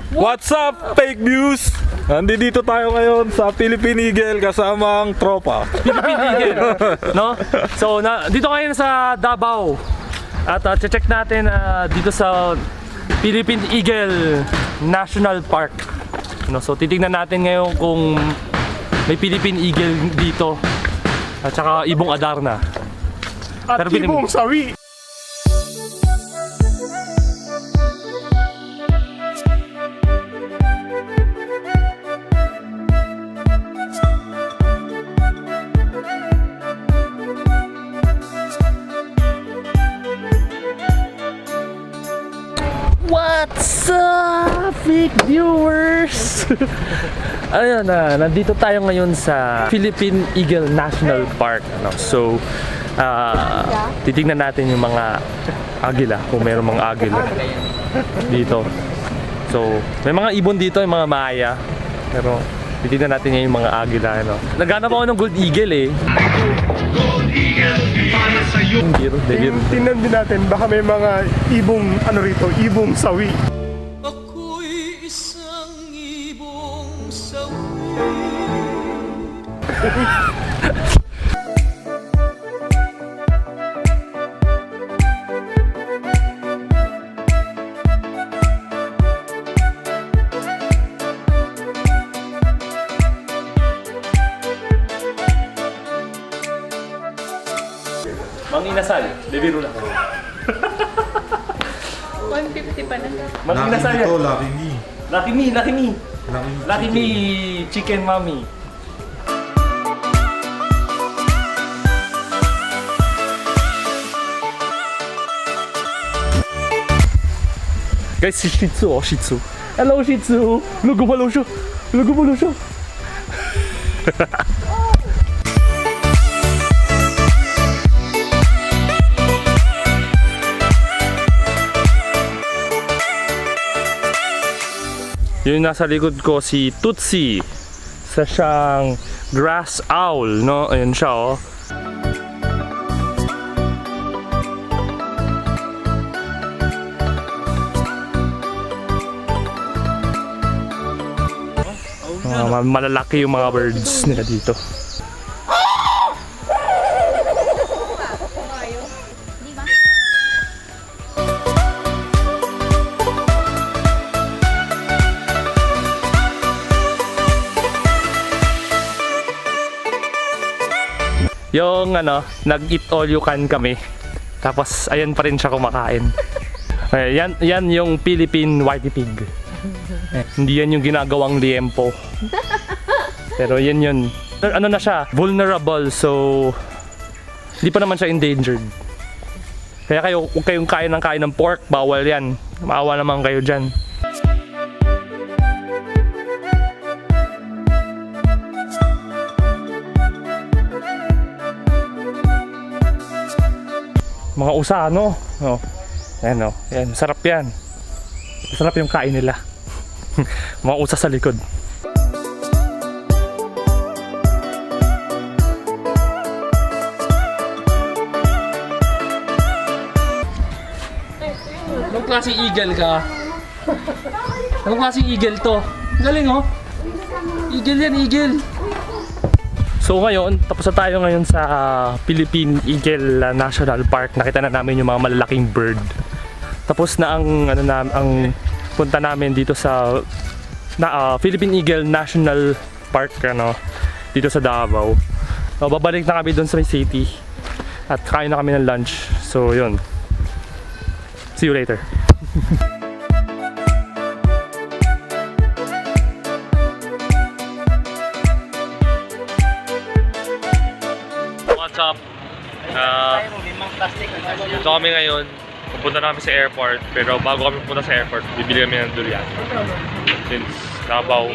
What's up, fake news? Nandito tayo ngayon sa Philippine Eagle kasamang tropa. Philippine Eagle, no? So, dito ngayon sa Davao. At check natin dito sa Philippine Eagle National Park. No? So, titignan natin ngayon kung may Philippine Eagle dito. At saka ibong Adarna. At ibong sawi. What's up, big viewers? Ayun na, nandito tayo ngayon sa Philippine Eagle National Park. So, titignan natin yung mga agila, kung mayroong mga agila dito. So, may mga ibon dito, yung mga maya. Pero, titignan natin yung mga agila. Naghanap ako ng Gold Eagle eh. Gold Eagle para sa iyo. Tingnan din natin, baka may mga ibong, ibong sawi. Ako'y isang ibong sawi. Manginasal, bibiro na. 150 pa na. Manginasal yan. Lucky me. Lucky me, lucky me. Lucky me, chicken mommy. Guys, si Shih Tzu, oh, Shih Tzu. Hello, Shih Tzu. Look, gumalaw siya. Look, gumalaw siya. Yung nasa likod ko si Tutsi. Sa siyang grass owl, no? Ayun siya, oh. Malalaki yung mga birds nila dito. Yung nag-eat all you can kami. Tapos ayan pa rin siya kumakain. Yan yung Philippine whitey pig. Hindi yan yung ginagawang liempo. Pero yan yun. Ano na siya? Vulnerable. So hindi pa naman siya endangered. Kaya kung kayong kain ng pork, bawal yan. Maawa naman kayo dyan. Mga usa, no? Oh. Ayan, no? Ayan, sarap yan. Sarap yung kain nila. Mga usa sa likod. Anong klaseng eagle ka? Anong klaseng eagle to? Galing, oh. Eagle yan, eagle. So ngayon, tapos na tayo ngayon sa Philippine Eagle National Park. Nakita na namin yung mga malalaking bird. Tapos na ang punta namin dito sa Philippine Eagle National Park, dito sa Davao. Babalik na kami doon sa city at kain na kami ng lunch. So yun. See you later. What's up? Dito kami ngayon. Pupunta namin sa airport. Pero bago kami pupunta sa airport, bibili kami ng durian. Since Davao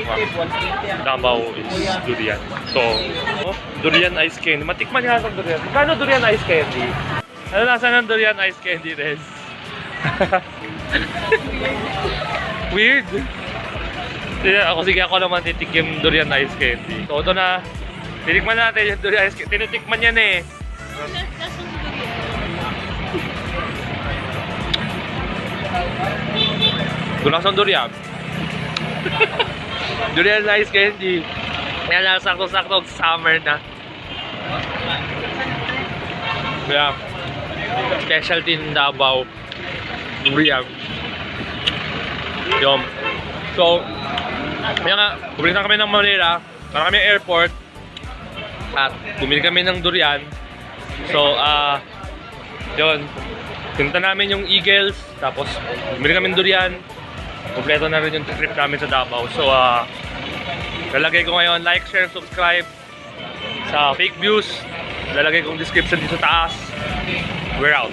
is durian. So, durian ice candy. Matikman nga ng durian. Magkano durian ice candy? Ano nasa ng durian ice candy, Rez? Weird. Sige, ako naman titikim durian ice candy. So, ito na. Tinikman natin yung durian ice candy. Tinitikman yan eh. Gusto ng durian. Durian na ice candy. Kaya na sakto-sakto summer na. Kaya specialty ng Davao. Durian. Yun. So, kaya nga, bumili na kami ng Manila. Para kami airport. At bumili kami ng durian. So, yun. Punta namin yung Eagles. Tapos, bumili kami ng durian. Kompleto na rin yung trip namin sa Davao. So, lalagay ko ngayon like, share, subscribe sa fake views. Lalagay kong description dito sa taas. We're out.